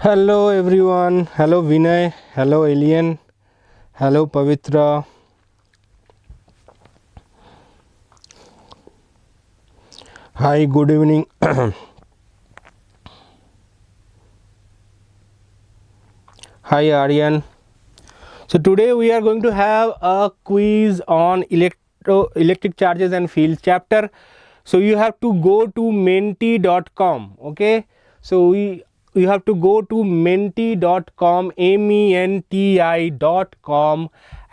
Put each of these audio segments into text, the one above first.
Hello everyone, hello Vinay, hello Alien, hello Pavitra. Hi, good evening. Hi Aryan. So today we are going to have a quiz on electric charges and fields chapter. So you have to go to menti.com. Okay, so you have to go to menti.com, menti.com,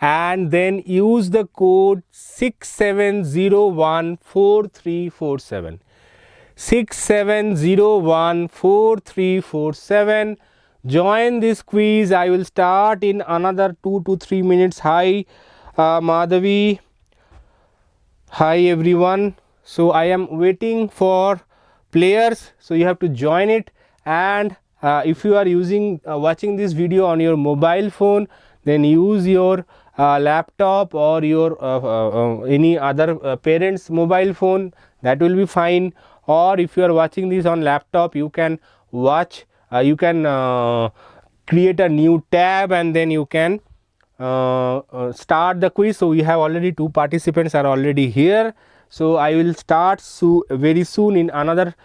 and then use the code 67014347. 67014347. Join this quiz. I will start in another 2 to 3 minutes. Hi Madhavi. Hi everyone. So I am waiting for players, so you have to join it. And if you are watching this video on your mobile phone, then use your laptop or your any other parent's mobile phone, that will be fine. Or if you are watching this on laptop, you can watch you can create a new tab and then you can start the quiz. So we have already 2 participants are already here. So I will start very soon in another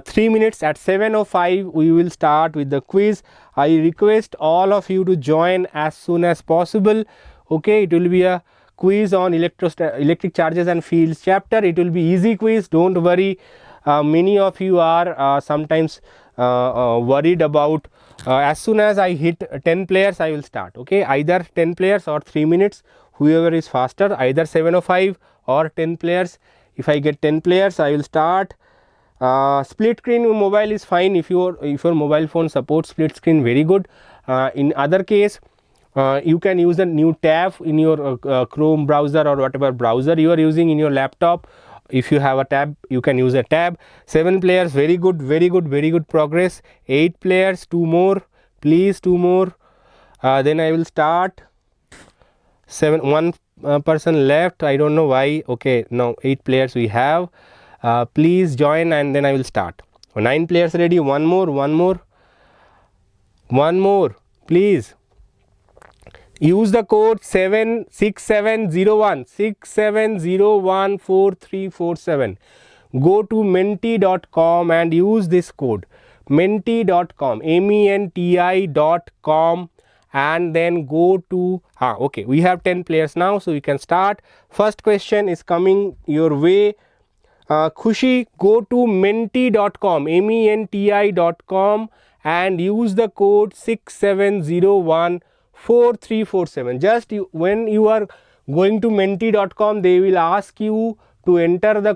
3 minutes. At 7:05 we will start with the quiz. I request all of you to join as soon as possible. Okay, it will be a quiz on electric charges and fields chapter. It will be easy quiz, don't worry. Many of you are sometimes worried about as soon as I hit 10 players I will start. Okay, either 10 players or 3 minutes, whoever is faster, either 7:05 or 10 players. If I get 10 players I will start. Split screen mobile is fine. If your mobile phone supports split screen, very good. In other case, you can use a new tab in your Chrome browser or whatever browser you are using in your laptop. If you have a tab, you can use a tab. 7 players, very good, very good, very good progress. 8 players, 2 more, please, 2 more. Then I will start. 1 person left, I don't know why. Okay, now 8 players we have. Please join and then I will start. 9 players ready. One more, please. Use the code 67014347. Go to menti.com and use this code menti.com, menti.com, and then go to okay, we have 10 players now, so we can start. First question is coming your way. Khushi, go to menti.com, menti.com, and use the code 67014347. Just when you are going to menti.com, they will ask you to enter the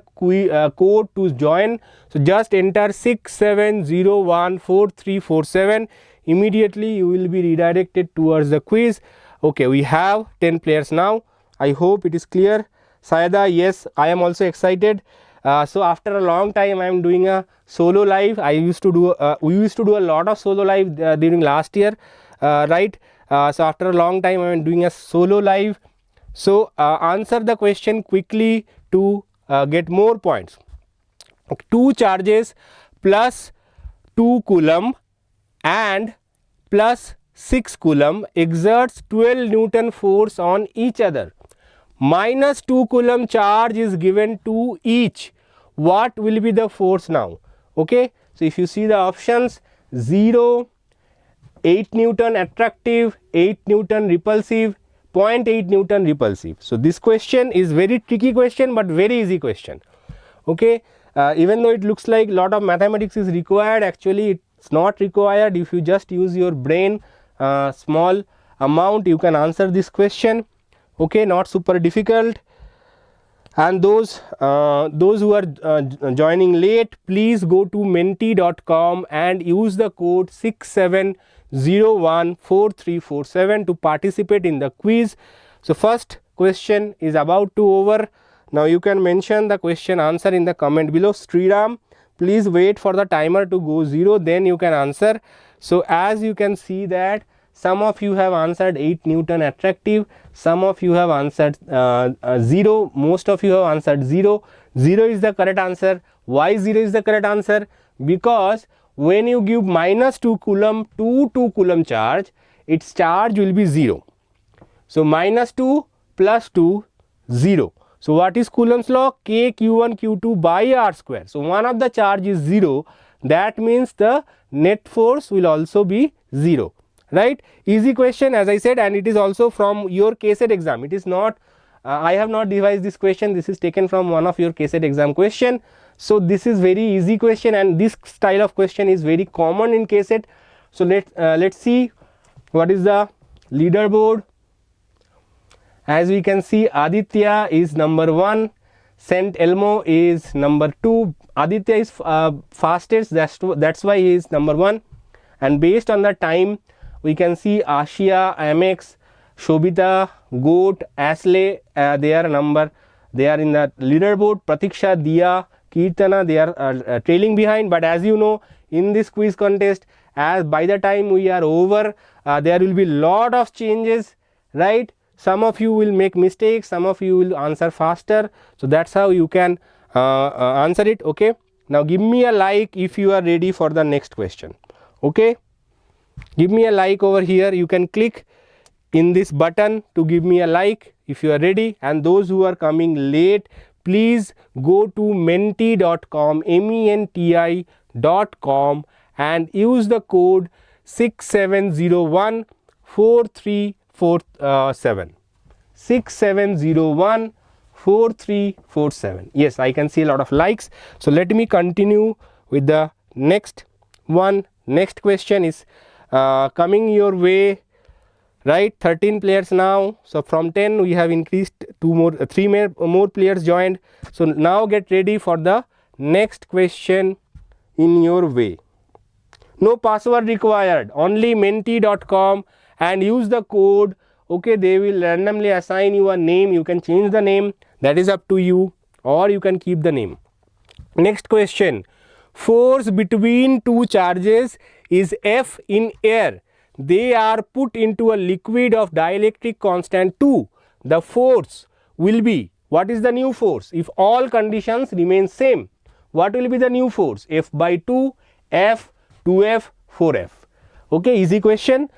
code to join. So just enter 67014347. Immediately you will be redirected towards the quiz. Okay, we have 10 players now. I hope it is clear. Sayada, yes, I am also excited. So after a long time I am doing a solo live. We used to do a lot of solo live during last year, right? So after a long time I am doing a solo live. So answer the question quickly to get more points. Okay, 2 charges plus 2 coulomb and plus 6 coulomb exerts 12 Newton force on each other. Minus 2 coulomb charge is given to each. What will be the force now? Okay, so if you see the options, 0, 8 Newton attractive, 8 Newton repulsive, 0.8 Newton repulsive. So this question is very tricky question but very easy question. Okay, even though it looks like lot of mathematics is required, actually it's not required. If you just use your brain, small amount, you can answer this question. Okay, not super difficult. And those who are joining late, please go to menti.com and use the code 67014347 to participate in the quiz. So first question is about to over. Now you can mention the question answer in the comment below. Sriram, please wait for the timer to go 0, then you can answer. So as you can see that some of you have answered 8 Newton attractive, some of you have answered 0, most of you have answered 0. 0 is the correct answer. Why 0 is the correct answer? Because when you give minus 2 coulomb to 2 coulomb charge, its charge will be 0. So minus 2 plus 2, 0. So what is Coulomb's law? K Q1 Q2 by R square. So one of the charge is 0. That means the net force will also be 0. Right? Easy question, as I said, and it is also from your KCET exam. It is not, I have not devised this question. This is taken from one of your KCET exam question. So this is very easy question, and this style of question is very common in KCET. So let's see what is the leaderboard. As we can see, Aditya is number 1, St. Elmo is number 2. Aditya is fastest, that's why he is number 1. And based on the time, we can see Ashia, Amex, Shobita, Goat, Ashley, they are in the leaderboard. Pratiksha, Diya, Kirtana, they are trailing behind. But as you know, in this quiz contest, as by the time we are over, there will be lot of changes, right? Some of you will make mistakes, some of you will answer faster. So that's how you can answer it. Okay. Now give me a like if you are ready for the next question. Okay. Give me a like over here. You can click in this button to give me a like if you are ready. And those who are coming late, please go to menti.com, menti.com, and use the code 67014347. 67014347. Yes, I can see a lot of likes. So let me continue with the next one. Next question is coming your way, right? 13 players now. So from 10 we have increased 3 more players joined. So now get ready for the next question in your way. No password required, only menti.com, and use the code. Okay, they will randomly assign you a name. You can change the name, that is up to you, or you can keep the name. Next question. Force between two charges is F in air. They are put into a liquid of dielectric constant 2. The force will be, what is the new force? If all conditions remain same, what will be the new force? F by 2, F, 2F, 4F. Okay, easy question.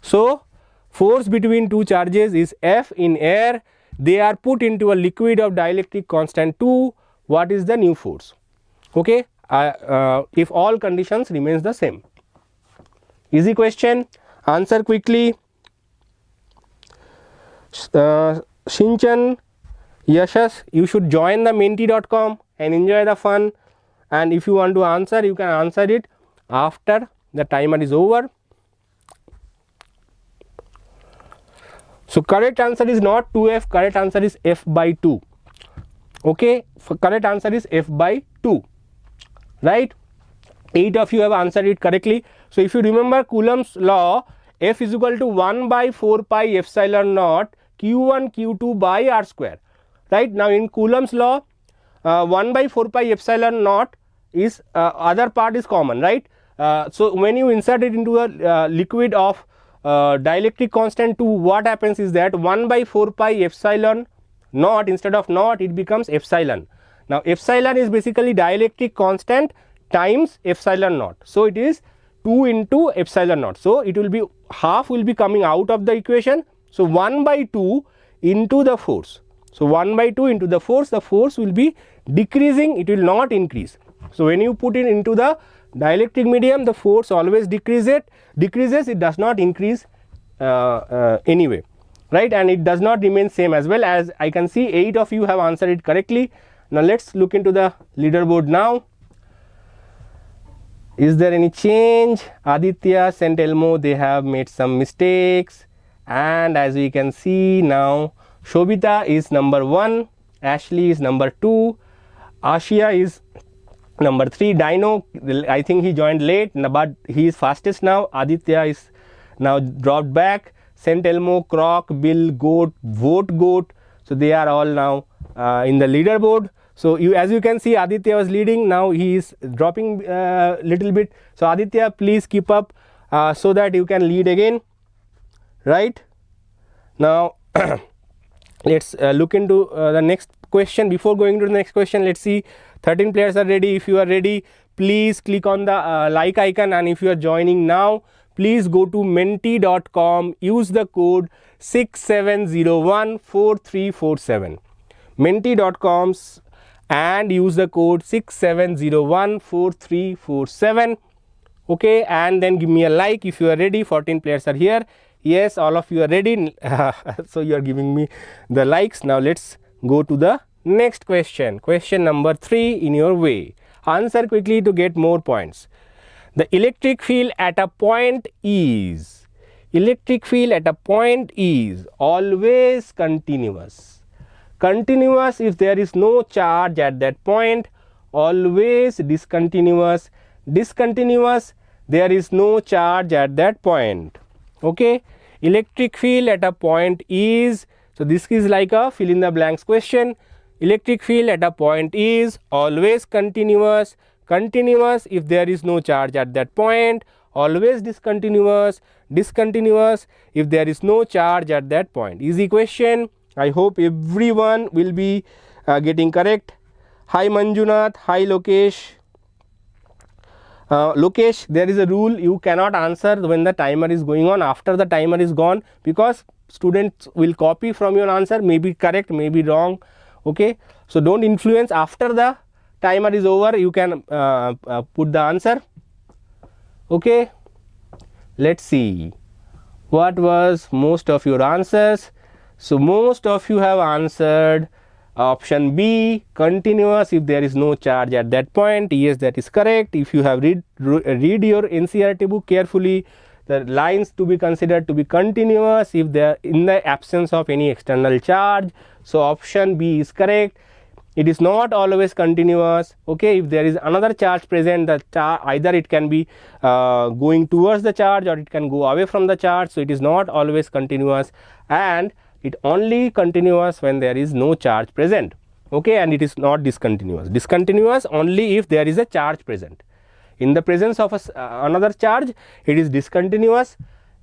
So force between two charges is F in air. They are put into a liquid of dielectric constant 2. What is the new force? Okay, if all conditions remains the same. Easy question. Answer quickly. Shinchan, Yashas, you should join the menti.com and enjoy the fun. And if you want to answer, you can answer it after the timer is over. So correct answer is not 2F, correct answer is F by 2. Okay, correct answer is F by 2. Right? 8 of you have answered it correctly. So if you remember Coulomb's law, F is equal to 1 by 4 pi epsilon naught Q1 Q2 by R square. Right? Now in Coulomb's law, 1 by 4 pi epsilon naught is other part is common, right? So when you insert it into a liquid of dielectric constant 2, what happens is that 1 by 4 pi epsilon naught, instead of naught it becomes epsilon. Now epsilon is basically dielectric constant times epsilon naught. So it is 2 into epsilon naught. So it will be half will be coming out of the equation. So 1 by 2 into the force. So 1 by 2 into the force will be decreasing, it will not increase. So when you put it into the dielectric medium, the force always decreases, it does not increase anyway, right? And it does not remain same as well. As I can see, 8 of you have answered it correctly. Now let's look into the leaderboard now. Is there any change? Aditya, St. Elmo, they have made some mistakes, and as we can see now, Shobita is number 1, Ashley is number 2, Ashia is number 3, Dino, I think he joined late, but he is fastest now. Aditya is now dropped back. St. Elmo, Croc, Bill, Goat, Vote Goat. So they are all now in the leaderboard. So as you can see, Aditya was leading. Now he is dropping little bit. So Aditya, please keep up so that you can lead again. Right? Now let's look into the next question. Before going to the next question, let's see. 13 players are ready. If you are ready, please click on the like icon, and if you are joining now, please go to menti.com, use the code 67014347. Menti.com and use the code 67014347. Okay, and then give me a like if you are ready. 14 players are here. Yes, all of you are ready. So you are giving me the likes. Now let's go to the next question. Question number 3 in your way. Answer quickly to get more points. The electric field at a point is always continuous. Continuous if there is no charge at that point, always discontinuous. Discontinuous, there is no charge at that point. Okay, electric field at a point is, so this is like a fill in the blanks question. Electric field at a point is always continuous. Continuous if there is no charge at that point, always discontinuous. Discontinuous if there is no charge at that point. Easy question. I hope everyone will be getting correct. Hi Manjunath, hi Lokesh. Lokesh, there is a rule, you cannot answer when the timer is going on, after the timer is gone, because students will copy from your answer, may be correct, may be wrong. Okay, so don't influence. After the timer is over, you can put the answer. Okay, let's see what was most of your answers. So most of you have answered option B, continuous if there is no charge at that point. Yes, that is correct. If you have read your NCERT book carefully, the lines to be considered to be continuous if they are in the absence of any external charge. So option B is correct. It is not always continuous. Okay, if there is another charge present, the either it can be going towards the charge or it can go away from the charge. So it is not always continuous, and it only continuous when there is no charge present. Okay, and it is not discontinuous. Discontinuous only if there is a charge present. In the presence of another charge, it is discontinuous.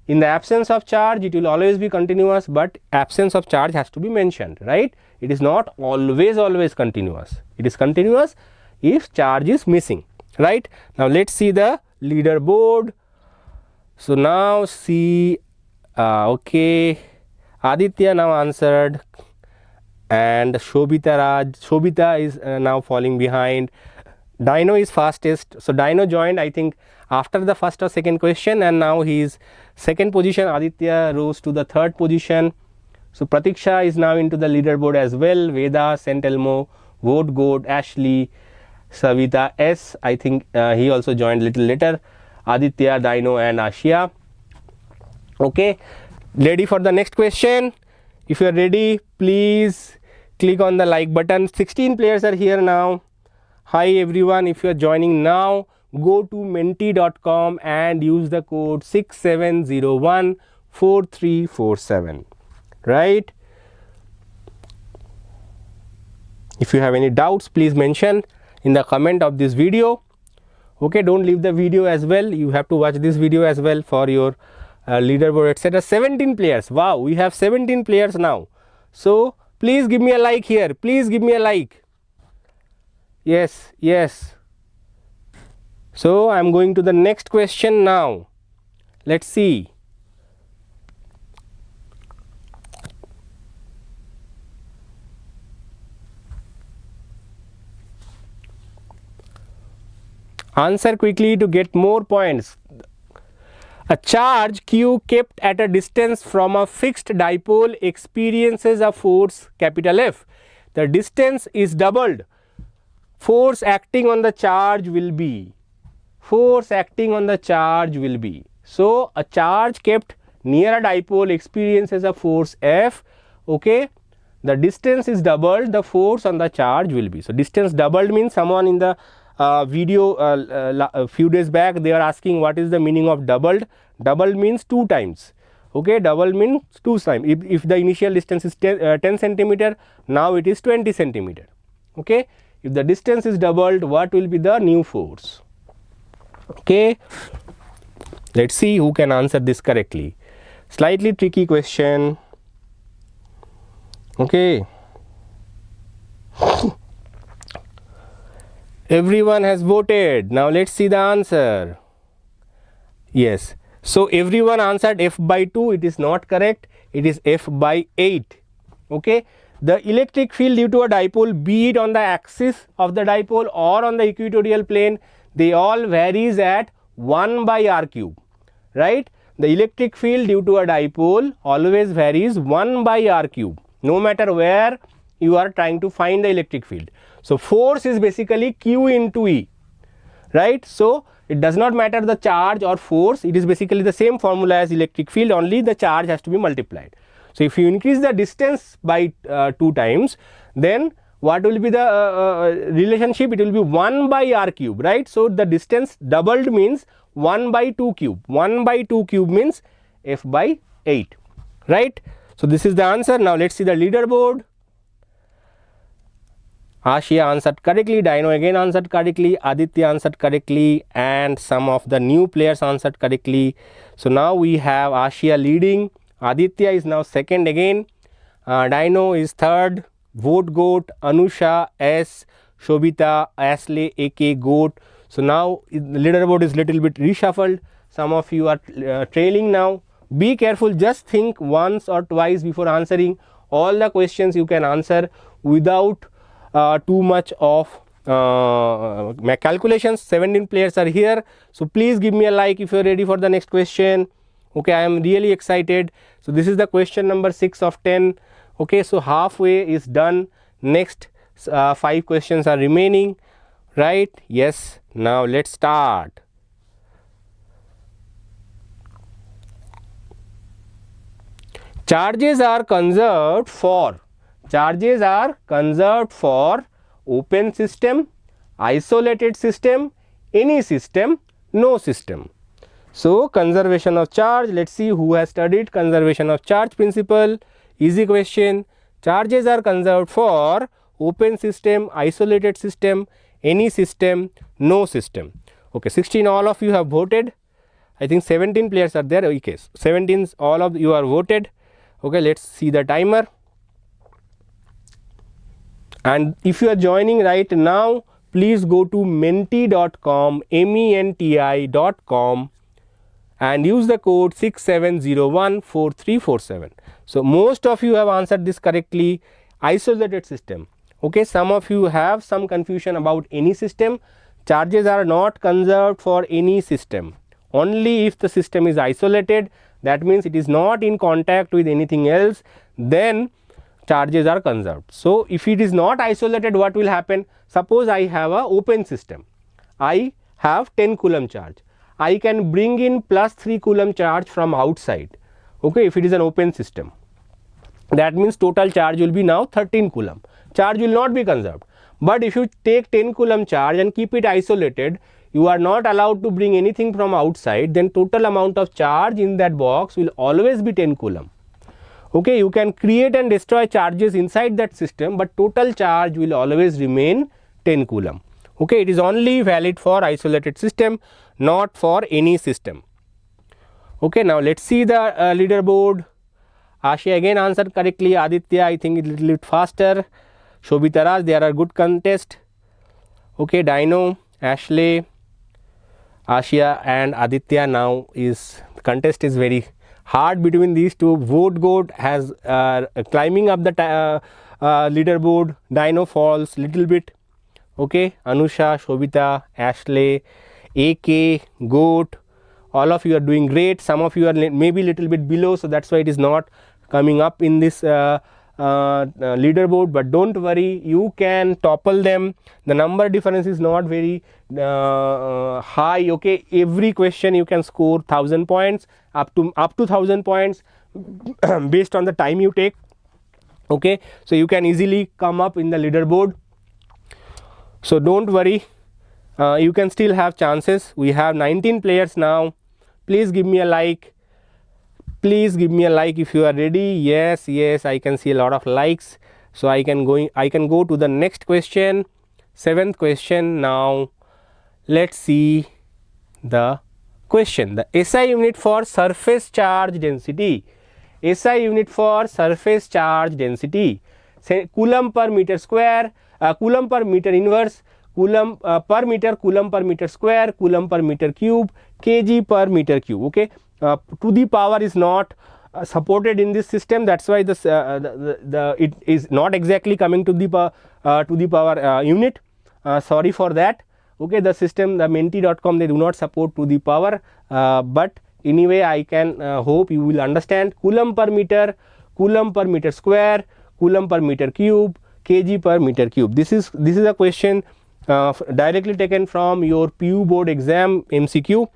In the absence of charge, it will always be continuous, but absence of charge has to be mentioned, right? It is not always continuous. It is continuous if charge is missing, right? Now let's see the leaderboard. So now see, okay, Aditya now answered, and Shobita is now falling behind. Dino is fastest. So Dino joined, I think, after the first or second question, and now he is second position. Aditya rose to the third position. So Pratiksha is now into the leaderboard as well. Veda, St. Elmo, Vote Goat, Ashley, Savita S. I think he also joined little later. Aditya, Dino and Ashia. Okay, ready for the next question? If you are ready, please click on the like button. 16 players are here now. Hi everyone, if you are joining now, go to menti.com and use the code 67014347, right? If you have any doubts, please mention in the comment of this video. Okay, don't leave the video as well. You have to watch this video as well for your leaderboard, etc. 17 players. Wow, we have 17 players now. So please give me a like here. Please give me a like. Yes, yes. So I am going to the next question now. Let's see. Answer quickly to get more points. A charge Q kept at a distance from a fixed dipole experiences a force capital F. The distance is doubled. Force acting on the charge will be. Force acting on the charge will be. So a charge kept near a dipole experiences a force F. Okay, the distance is doubled, the force on the charge will be. So distance doubled means, someone in the video a few days back, they are asking what is the meaning of doubled. Doubled means 2 times. Okay, double means 2 times. If the initial distance is 10 centimeter, now it is 20 centimeter. Okay, if the distance is doubled, what will be the new force? Okay, let's see who can answer this correctly. Slightly tricky question. Okay. Everyone has voted. Now let's see the answer. Yes. So everyone answered F by 2. It is not correct. It is F by 8. Okay. The electric field due to a dipole, be it on the axis of the dipole or on the equatorial plane, they all varies at 1 by r cube. Right. The electric field due to a dipole always varies 1 by r cube, no matter where you are trying to find the electric field. So force is basically Q into E. Right. So it does not matter the charge or force, it is basically the same formula as electric field, only the charge has to be multiplied. So if you increase the distance by 2 times, then what will be the relationship? It will be 1 by r cube, right? So the distance doubled means 1 by 2 cube. 1 by 2 cube means F by 8, right? So this is the answer. Now let's see the leaderboard. Ashia answered correctly, Dino again answered correctly, Aditya answered correctly, and some of the new players answered correctly. So now we have Ashia leading, Aditya is now second again, Dino is third, Vote Goat, Anusha, S, Shobita, Ashley, AK, Goat. So now the leaderboard is little bit reshuffled. Some of you are trailing now. Be careful, just think once or twice before answering. All the questions you can answer without too much of calculations. 17 players are here, so please give me a like if you are ready for the next question. Okay, I am really excited. So this is the question number 6 of 10. Okay, so halfway is done. Next 5 questions are remaining, right? Yes. Now let's start. Charges are conserved for open system, isolated system, any system, no system. So conservation of charge, let's see who has studied conservation of charge principle. Easy question. Charges are conserved for open system, isolated system, any system, no system. Okay, 16 all of you have voted. I think 17 players are there. Okay, 17 all of you are voted. Okay, let's see the timer. And if you are joining right now, please go to menti.com, menti.com, and use the code 67014347. So most of you have answered this correctly. Isolated system. Okay, some of you have some confusion about any system. Charges are not conserved for any system. Only if the system is isolated, that means it is not in contact with anything else, then charges are conserved. So if it is not isolated, what will happen? Suppose I have a open system. I have 10 coulomb charge. I can bring in plus 3 coulomb charge from outside. Okay, if it is an open system, that means total charge will be now 13 coulomb. Charge will not be conserved. But if you take 10 coulomb charge and keep it isolated, you are not allowed to bring anything from outside, then total amount of charge in that box will always be 10 coulomb. Okay, you can create and destroy charges inside that system, but total charge will always remain 10 coulomb. Okay, it is only valid for isolated system, not for any system. Okay, now let's see the leaderboard. Ashia again answered correctly. Aditya, I think a little bit faster. Shobita Raj, there are good contest. Okay, Dino, Ashley, Ashia and Aditya. Now is the contest is very hard between these two. Vote Goat has climbing up the leaderboard. Dino falls little bit. Okay, Anusha, Shobita, Ashley, AK, Goat, all of you are doing great. Some of you are maybe little bit below, so that's why it is not coming up in this leaderboard, but don't worry, you can topple them. The number difference is not very high. Okay, every question you can score 1000 points, up to 1000 points based on the time you take. Okay, so you can easily come up in the leaderboard, so don't worry, you can still have chances. We have 19 players now. Please give me a like. Please give me a like if you are ready. Yes, yes, I can see a lot of likes. So I can go to the next question, 7th question. Now let's see the question. The SI unit for surface charge density. SI unit for surface charge density. Say coulomb per meter square, coulomb per meter inverse, coulomb per meter, coulomb per meter square, coulomb per meter cube, kg per meter cube. Okay, to the power is not supported in this system. That's why this it is not exactly coming to the power unit. Sorry for that. Okay, the system, the menti.com, they do not support to the power, but anyway I can hope you will understand. Coulomb per meter square, coulomb per meter cube, kg per meter cube. This is a question directly taken from your PU board exam MCQ,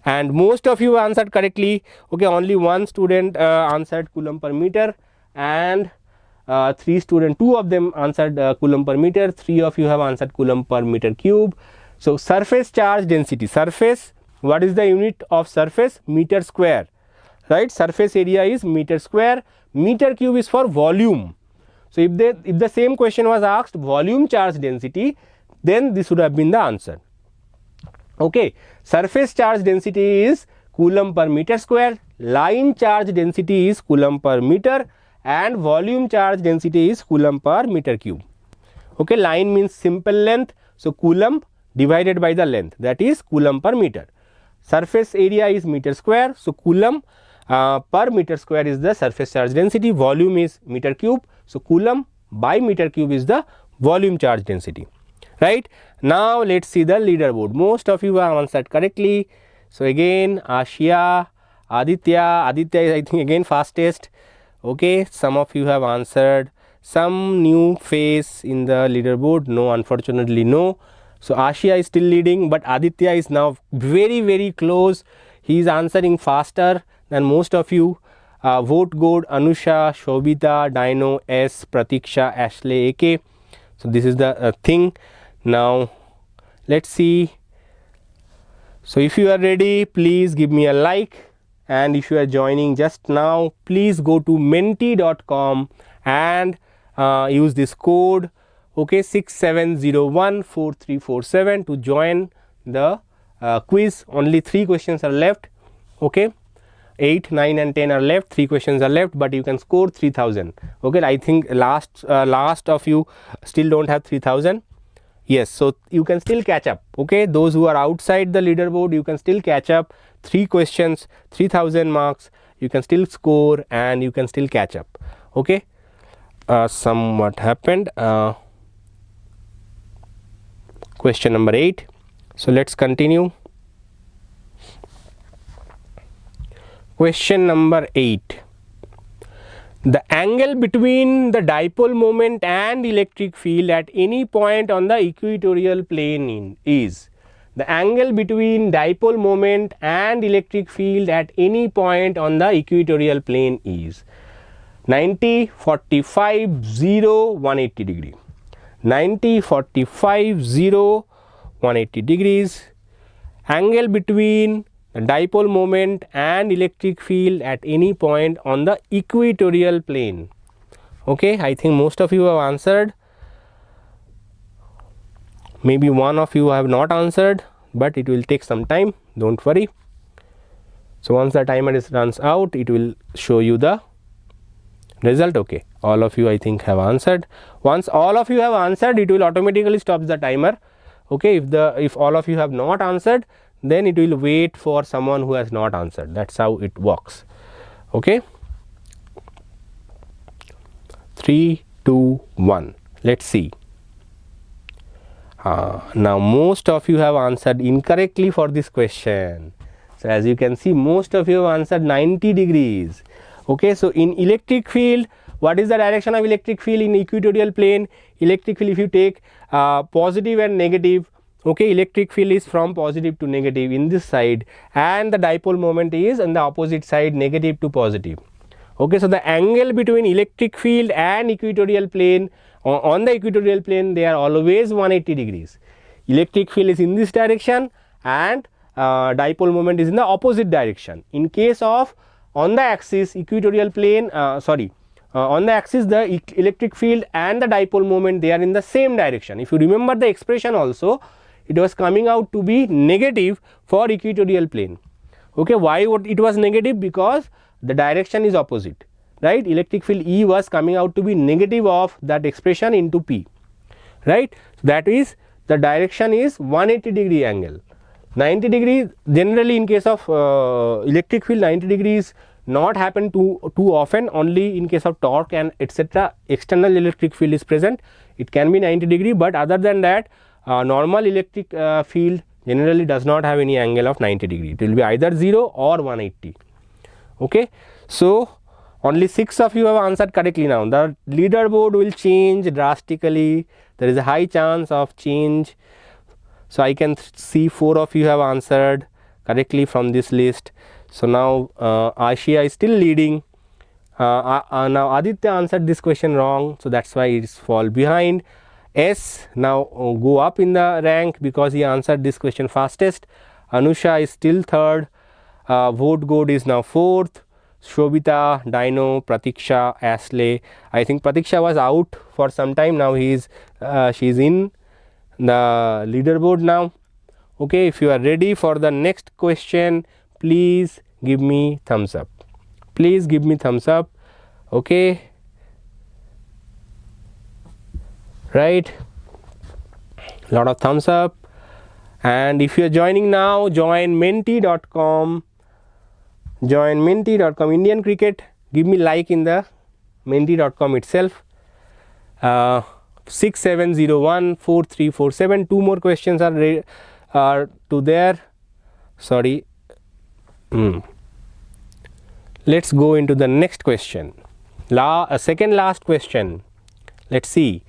and most of you answered correctly. Okay, only one student answered coulomb per meter, and two of them answered coulomb per meter, 3 of you have answered coulomb per meter cube. So surface charge density, surface, what is the unit of surface? Meter square, right? Surface area is meter square, meter cube is for volume. So if the same question was asked volume charge density, then this would have been the answer. Okay, surface charge density is coulomb per meter square, line charge density is coulomb per meter, and volume charge density is coulomb per meter cube. Okay, line means simple length, so coulomb divided by the length, that is coulomb per meter. Surface area is meter square, so coulomb per meter square is the surface charge density, volume is meter cube, so coulomb by meter cube is the volume charge density. Right, now let's see the leaderboard. Most of you have answered correctly. So again Ashia, Aditya is I think again fastest. Okay, some of you have answered. Some new face in the leaderboard? No, unfortunately no. So Ashia is still leading, but Aditya is now very close. He is answering faster than most of you. Vote Gold, Anusha, Shobita, Dino, S, Pratiksha, Ashley, AK. So this is the thing. Now let's see. So if you are ready, please give me a like, and if you are joining just now, please go to menti.com and use this code, okay, 67014347 to join the quiz. Only 3 questions are left. Okay, 8, 9 and 10 are left, 3 questions are left, but you can score 3000. Okay, I think last of you still don't have 3000. Yes, so you can still catch up. Okay, those who are outside the leaderboard, you can still catch up. 3 questions, 3000 marks, you can still score and you can still catch up. Okay, somewhat happened. Question number 8. So let's continue. Question number 8. The angle between the dipole moment and electric field at any point on the equatorial plane is. The angle between dipole moment and electric field at any point on the equatorial plane is 90, 45, 0, 180 degree. 90, 45, 0, 180 degrees. Angle between the dipole moment and electric field at any point on the equatorial plane. Okay, I think most of you have answered. Maybe one of you have not answered, but it will take some time, don't worry. So once the timer runs out, it will show you the result. Okay, all of you I think have answered. Once all of you have answered, it will automatically stop the timer. Okay, if all of you have not answered, then it will wait for someone who has not answered. That's how it works. Okay, 3, 2, 1. Let's see. Now most of you have answered incorrectly for this question. So as you can see, most of you have answered 90 degrees. Okay, so in electric field, what is the direction of electric field in equatorial plane? Electric field, if you take positive and negative, okay, electric field is from positive to negative in this side, and the dipole moment is on the opposite side, negative to positive. Okay, so the angle between electric field and equatorial plane, on the equatorial plane, they are always 180 degrees. Electric field is in this direction and dipole moment is in the opposite direction. In case of on the axis equatorial plane, on the axis the electric field and the dipole moment, they are in the same direction. If you remember the expression also, it was coming out to be negative for equatorial plane. Okay, why it was negative? Because the direction is opposite, right? Electric field E was coming out to be negative of that expression into P, right? That is the direction is 180 degree angle. 90 degree, generally in case of electric field, 90 degrees not happen too often, only in case of torque and etc. external electric field is present, it can be 90 degree, but other than that normal electric field generally does not have any angle of 90 degree. It will be either 0 or 180. Okay, so only 6 of you have answered correctly. Now the leaderboard will change drastically, there is a high chance of change. So I can see 4 of you have answered correctly from this list. So now Ashia is still leading. Now Aditya answered this question wrong, so that's why it is fall behind. S now go up in the rank because he answered this question fastest. Anusha is still third. Vote Gold is now fourth. Shobita, Dino, Pratiksha, Ashley. I think Pratiksha was out for some time. Now she is in the leaderboard now. Okay, if you are ready for the next question, please give me thumbs up. Please give me thumbs up. Okay, right, lot of thumbs up. And if you are joining now, join menti.com. Join menti.com. Indian cricket, give me like in the menti.com itself. 6701 4347. 2 more questions are to there. Sorry. Let's go into the next question. Second last question. Let's see.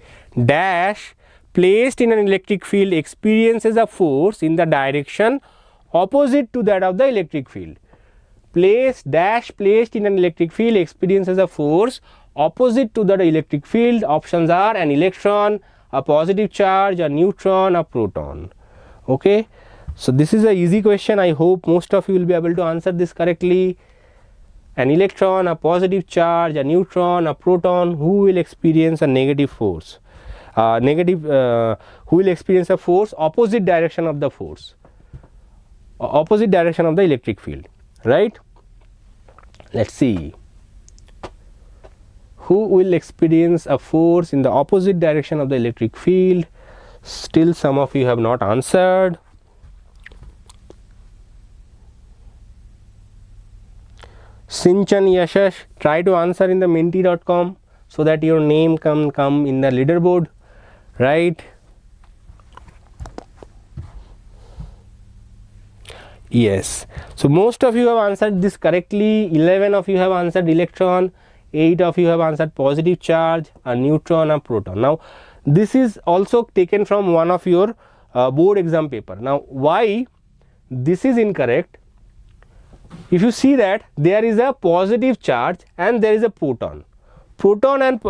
Dash placed in an electric field experiences a force in the direction opposite to that of the electric field. Placed in an electric field experiences a force opposite to the electric field. Options are an electron, a positive charge, a neutron, a proton. Okay, so this is a easy question. I hope most of you will be able to answer this correctly. An electron, a positive charge, a neutron, a proton, who will experience a negative force, who will experience a force opposite direction of the force, opposite direction of the electric field, right? Let's see. Who will experience a force in the opposite direction of the electric field? Still some of you have not answered. Sinchan Yashash, try to answer in the menti.com so that your name can come in the leaderboard, right? Yes, so most of you have answered this correctly. 11 of you have answered electron, 8 of you have answered positive charge, a neutron, a proton. Now this is also taken from one of your board exam paper. Now why this is incorrect? If you see that there is a positive charge and there is a proton. Proton and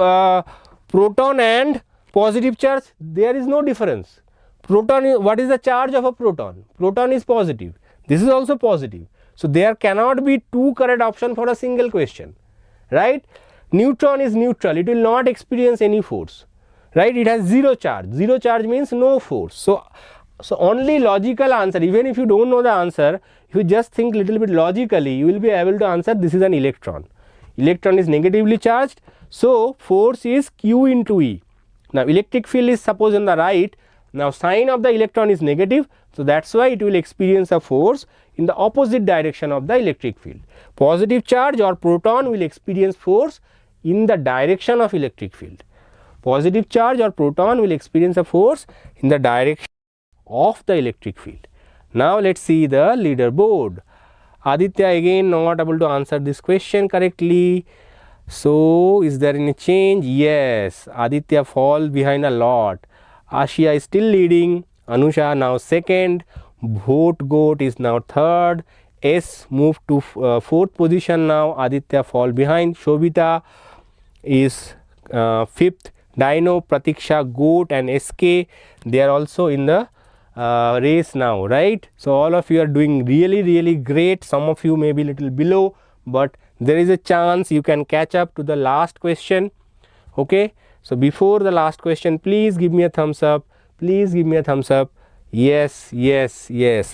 positive charge, there is no difference. Proton is, what is the charge of a proton? Proton is positive. This is also positive. So there cannot be 2 correct options for a single question, right? Neutron is neutral, it will not experience any force, right? It has 0 charge. 0 charge means no force. So only logical answer, even if you don't know the answer, if you just think little bit logically, you will be able to answer this is an electron. Electron is negatively charged, so force is Q into E. Now electric field is suppose on the right. Now sign of the electron is negative, so that's why it will experience a force in the opposite direction of the electric field. Positive charge or proton will experience force in the direction of electric field. Positive charge or proton will experience a force in the direction of the electric field. Now let's see the leaderboard. Aditya again not able to answer this question correctly. So is there any change? Yes, Aditya fall behind a lot. Ashia is still leading. Anusha now second. Vote Goat is now third. S moved to 4th position now. Aditya fall behind. Shobita is 5th. Dino, Pratiksha, Goat and SK, they are also in the race now, right? So all of you are doing really great. Some of you may be little below, but there is a chance you can catch up to the last question. Okay, so before the last question, please give me a thumbs up. Please give me a thumbs up. Yes,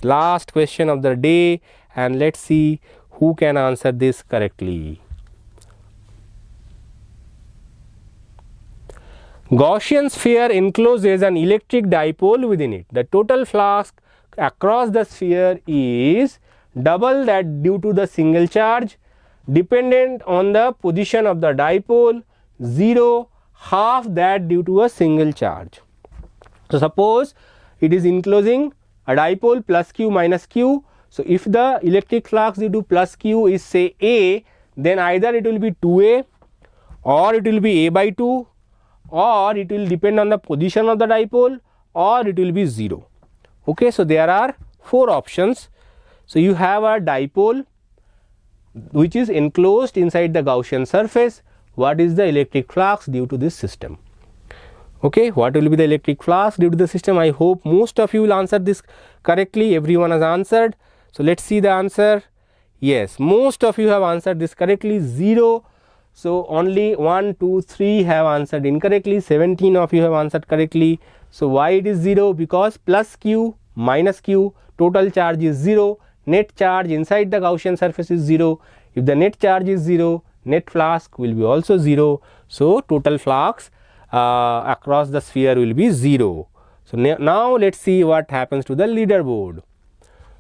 last question of the day, and let's see who can answer this correctly. Gaussian sphere encloses an electric dipole within it. The total flux across the sphere is double that due to the single charge, dependent on the position of the dipole, 0, half that due to a single charge. So, suppose it is enclosing a dipole plus q minus q. So, if the electric flux due to plus q is say A, then either it will be 2A or it will be A by 2, or it will depend on the position of the dipole, or it will be 0. Okay, so, there are 4 options. So, you have a dipole which is enclosed inside the Gaussian surface. What is the electric flux due to this system? Okay, what will be the electric flux due to the system? I hope most of you will answer this correctly. Everyone has answered. So, let us see the answer. Yes, most of you have answered this correctly, 0. So, only 1, 2, 3 have answered incorrectly, 17 of you have answered correctly. So, why it is 0? Because plus q minus q, total charge is 0, net charge inside the Gaussian surface is 0. If the net charge is 0, net flux will be also 0. So, total flux across the sphere will be 0. So, now let us see what happens to the leaderboard.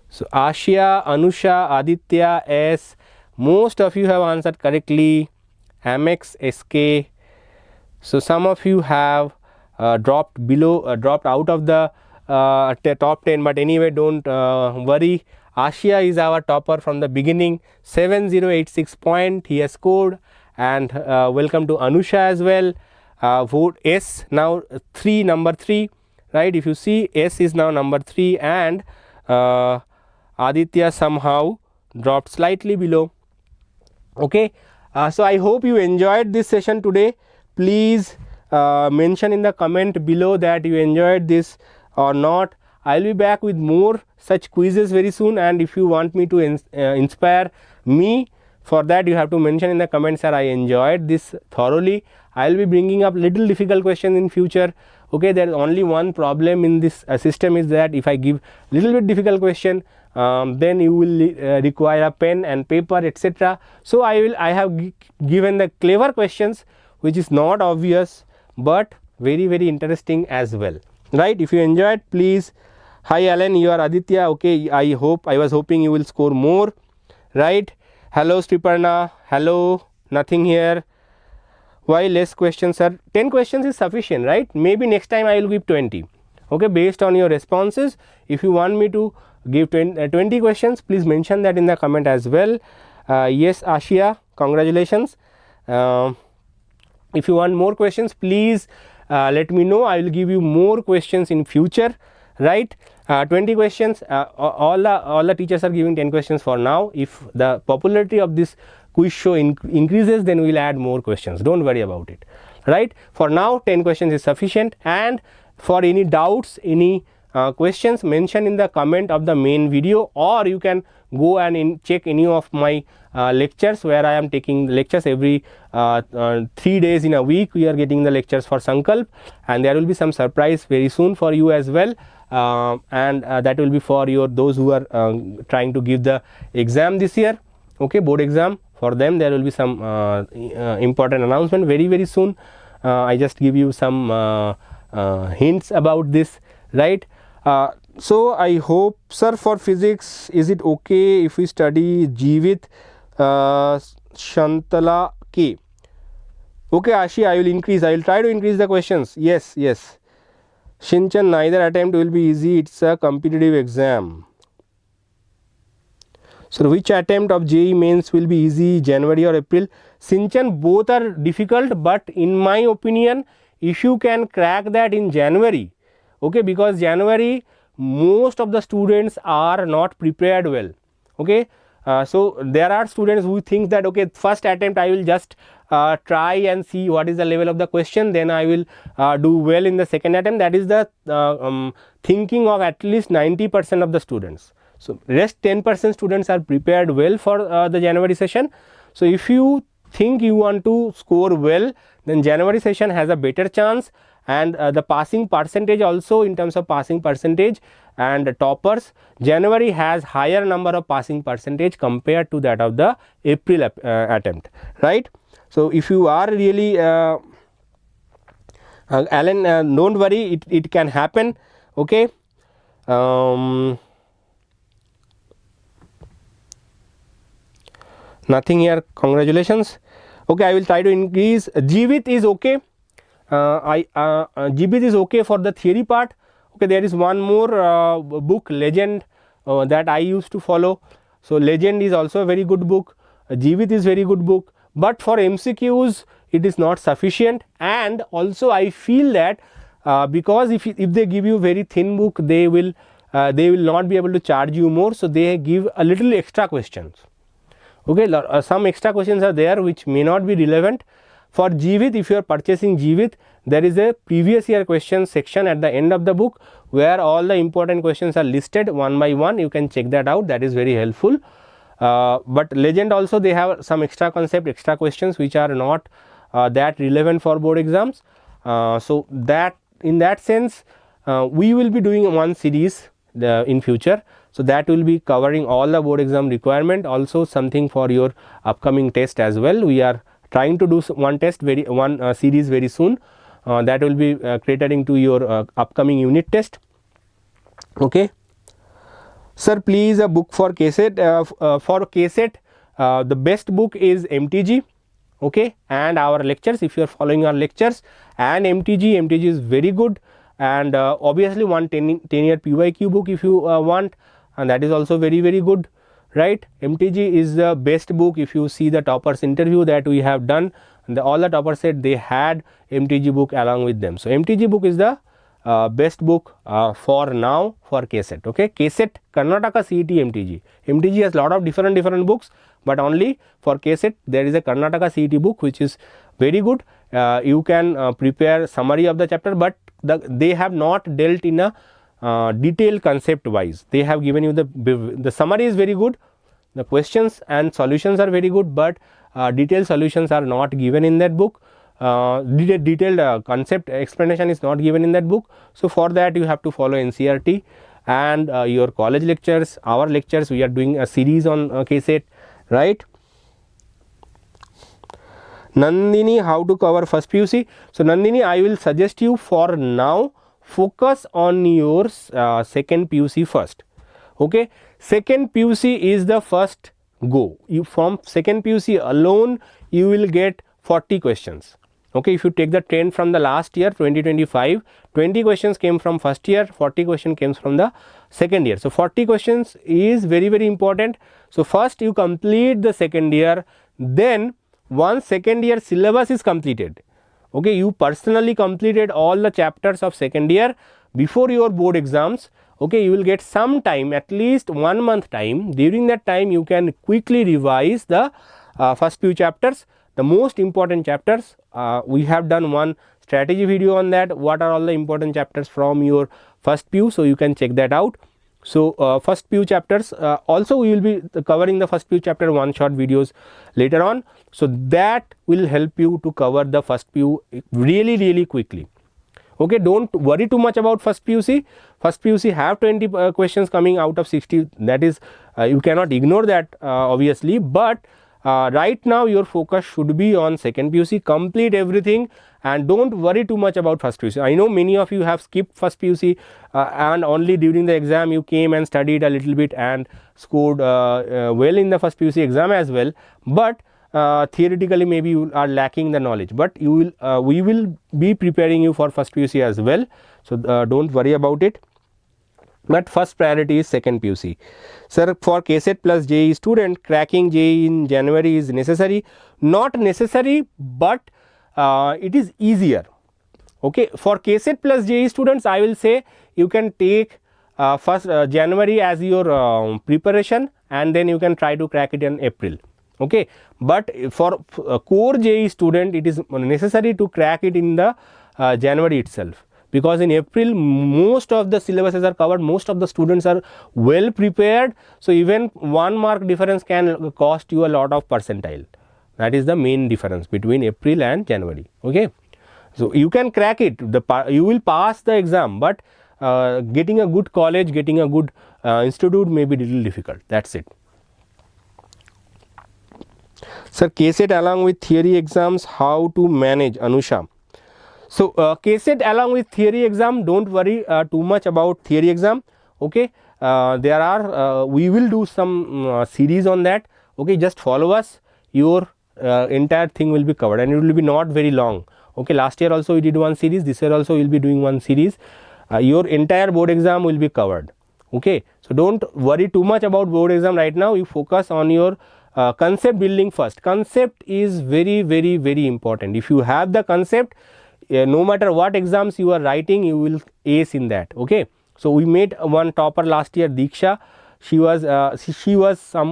So, Ashia, Anusha, Aditya, S, most of you have answered correctly, Amex, SK. So, some of you have dropped below, dropped out of the top 10, but anyway do not worry. Ashia is our topper from the beginning, 7086 point he has scored, and welcome to Anusha as well. Vote S now 3, number 3, right? If you see, S is now number 3, and Aditya somehow dropped slightly below. Okay, so I hope you enjoyed this session today. Please mention in the comment below that you enjoyed this or not. I will be back with more such quizzes very soon, and if you want me to inspire me, for that you have to mention in the comments, sir, I enjoyed this thoroughly. I will be bringing up little difficult questions in future. Okay, there is only one problem in this system, is that if I give little bit difficult question, then you will require a pen and paper, etc. So, I have given the clever questions which is not obvious, but very interesting as well, right? If you enjoyed, please. Hi Alan, you are Aditya. Okay, I was hoping you will score more, right? Hello Sriparna, hello, nothing here. Why less questions, sir? 10 questions is sufficient, right? Maybe next time I will give 20. Okay, based on your responses. If you want me to give 20 questions, please mention that in the comment as well. Yes, Ashia, congratulations. If you want more questions, please let me know. I will give you more questions in future, right? 20 questions, all the teachers are giving 10 questions for now. If the popularity of this quiz show increases, then we will add more questions, do not worry about it, right? For now 10 questions is sufficient, and for any doubts, any questions, mention in the comment of the main video, or you can go and check any of my lectures, where I am taking lectures every 3 days in a week. We are getting the lectures for Sankalp, and there will be some surprise very soon for you as well. And that will be for those who are trying to give the exam this year, okay, board exam. For them there will be some important announcement very soon. I just give you some hints about this, right? So I hope, sir, for physics is it okay if we study Jeevit, Shantala K? Okay Ashi, I will try to increase the questions. Yes. Shinchan, neither attempt will be easy, it's a competitive exam. So which attempt of JEE mains will be easy, January or April? Shinchan, both are difficult, but in my opinion, if you can crack that in January, okay, because January most of the students are not prepared well, okay. So there are students who think that, okay, first attempt I will just try and see what is the level of the question, then I will do well in the second attempt. That is the thinking of at least 90% of the students. So rest 10% students are prepared well for the January session. So if you think you want to score well, then January session has a better chance, and the passing percentage also, in terms of passing percentage and toppers, January has higher number of passing percentage compared to that of the April attempt, right? So if you are really Alan, don't worry, it can happen. Okay. Nothing here, congratulations. Okay, I will try to increase. Jeevit is okay. Jeevit is okay for the theory part. Okay, there is one more book, Legend, that I used to follow. So Legend is also a very good book. Jeevit is very good book, but for MCQs it is not sufficient. And also I feel that because if they give you very thin book, they will not be able to charge you more, so they give a little extra questions. Okay, some extra questions are there which may not be relevant. For Jeevit, if you are purchasing Jeevit, there is a previous year question section at the end of the book where all the important questions are listed one by one. You can check that out, that is very helpful. But Legend also, they have some extra concept, extra questions which are not that relevant for board exams. So that in that sense we will be doing one series in future. So that will be covering all the board exam requirement, also something for your upcoming test as well. We are trying to do one series very soon that will be catering to your upcoming unit test. Okay. Sir, please a book for KCET. For KCET, the best book is MTG. Okay, and our lectures, if you are following our lectures and MTG is very good. And obviously one 10-year PYQ book if you want, and that is also very good, right? MTG is the best book. If you see the toppers interview that we have done, and all the toppers said they had MTG book along with them. So MTG book is the best book for now for KCET. Okay, KCET Karnataka CET MTG. MTG has lot of different books, but only for KCET there is a Karnataka CET book which is very good. You can prepare summary of the chapter, but they have not dealt in a detailed concept wise. They have given you the summary is very good, the questions and solutions are very good, but detailed solutions are not given in that book. Detailed concept explanation is not given in that book. So for that you have to follow NCERT and your college lectures, our lectures. We are doing a series on KCET, right? Nandini, how to cover first PUC? So Nandini, I will suggest you for now focus on your second PUC first. Okay, second PUC is the first go. You from second PUC alone you will get 40 questions. Okay, if you take the trend from the last year 2025, 20 questions came from first year, 40 questions came from the second year. So 40 questions is very important. So first you complete the second year, then once second year syllabus is completed, okay, you personally completed all the chapters of second year before your board exams. Okay, you will get some time, at least 1 month time. During that time you can quickly revise the first few chapters, the most important chapters. We have done one strategy video on that, what are all the important chapters from your first PU, so you can check that out. So first few chapters, also we will be covering the first few chapter one shot videos later on. So that will help you to cover the first PU really quickly. Okay, don't worry too much about first PUC. First PUC have 20 questions coming out of 60. That is, you cannot ignore that obviously, but right now your focus should be on second PUC. Complete everything and don't worry too much about first PUC. I know many of you have skipped first PUC and only during the exam you came and studied a little bit and scored well in the first PUC exam as well, but theoretically maybe you are lacking the knowledge, but you will we will be preparing you for first PUC as well. So don't worry about it, but first priority is second PUC. Sir, for KCET plus JEE student, cracking JEE in January is necessary? Not necessary, but it is easier. Okay, for KCET plus JEE students, I will say you can take first January as your preparation, and then you can try to crack it in April. Okay, but for core JEE student, it is necessary to crack it in the January itself, because in April most of the syllabuses are covered, most of the students are well prepared. So even 1 mark difference can cost you a lot of percentile. That is the main difference between April and January. Okay, so you can crack it, you will pass the exam, but getting a good college, getting a good institute may be little difficult. That's it. Sir, KCET along with theory exams, how to manage? Anusha. So KCET along with theory exam, don't worry too much about theory exam. Okay, there are we will do some series on that. Okay, just follow us. Your entire thing will be covered, and it will be not very long. Okay, last year also we did one series. This year also we will be doing one series. Your entire board exam will be covered. Okay, so don't worry too much about board exam right now. You focus on your concept building first. Concept is very important. If you have the concept, no matter what exams you are writing, you will ace in that. Okay, so we made one topper last year, Deeksha. She was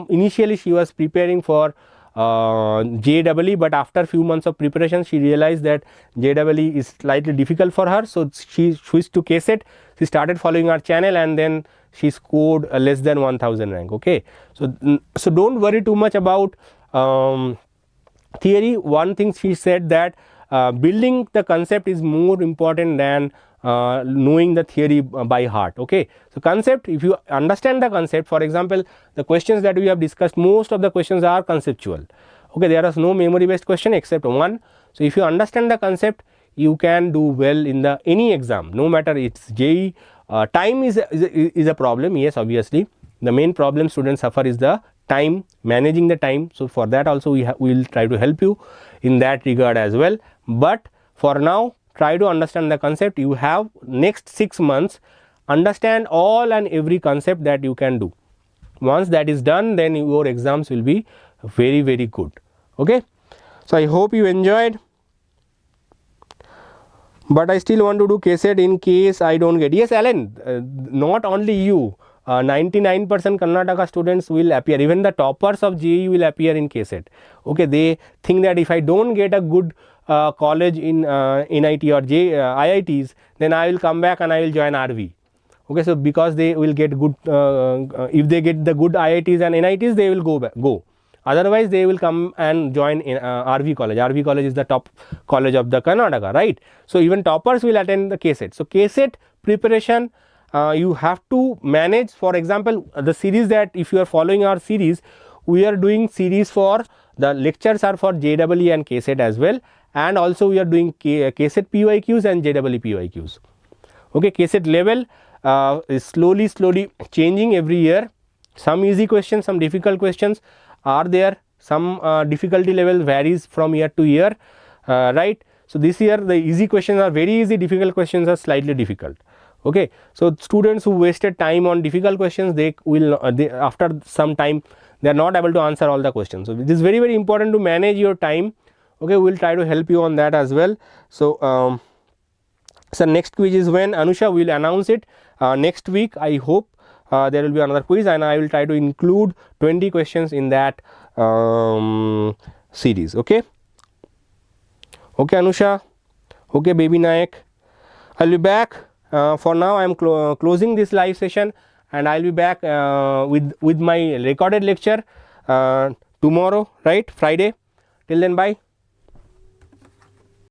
initially she was preparing for JEE, but after few months of preparation she realized that JEE is slightly difficult for her, so she switched to KCET. She started following our channel, and then she scored less than 1000 rank. Okay, so don't worry too much about theory. One thing she said that building the concept is more important than knowing the theory by heart. Okay, so concept, if you understand the concept, for example, the questions that we have discussed, most of the questions are conceptual. Okay, there is no memory based question except one. So if you understand the concept, you can do well in the any exam, no matter it's JEE. Time is a problem. Yes, obviously the main problem students suffer is the time, managing the time. So for that also we will try to help you in that regard as well. But for now, try to understand the concept. You have next 6 months, understand all and every concept that you can do. Once that is done, then your exams will be very good. Okay, so I hope you enjoyed, but I still want to do KCET in case I don't get. Yes, Alan, not only you, 99% Karnataka students will appear. Even the toppers of JEE will appear in KCET. Okay, they think that if I don't get a good college in NIT or IITs, then I will come back and I will join RV. Okay, so because they will get good, if they get the good IITs and NITs, they will go. Otherwise, they will come and join in RV college. RV college is the top college of the Karnataka, right? So even toppers will attend the KCET. So KCET preparation, you have to manage. For example, the series that if you are following our series, we are doing series for the lectures are for JEE and KCET as well, and also we are doing KCET PYQs and JEE PYQs. Okay, KCET level is slowly changing every year. Some easy questions, some difficult questions are there. Some difficulty level varies from year to year, right? So this year the easy questions are very easy, difficult questions are slightly difficult. Okay, so students who wasted time on difficult questions, they will after some time they are not able to answer all the questions. So it is very important to manage your time. Okay, we will try to help you on that as well. So so next quiz is when, Anusha, we will announce it next week. I hope there will be another quiz, and I will try to include 20 questions in that series. Okay, Anusha. Okay, baby Nayak, I will be back. For now I am closing this live session, and I will be back with my recorded lecture tomorrow, right, Friday. Till then, bye.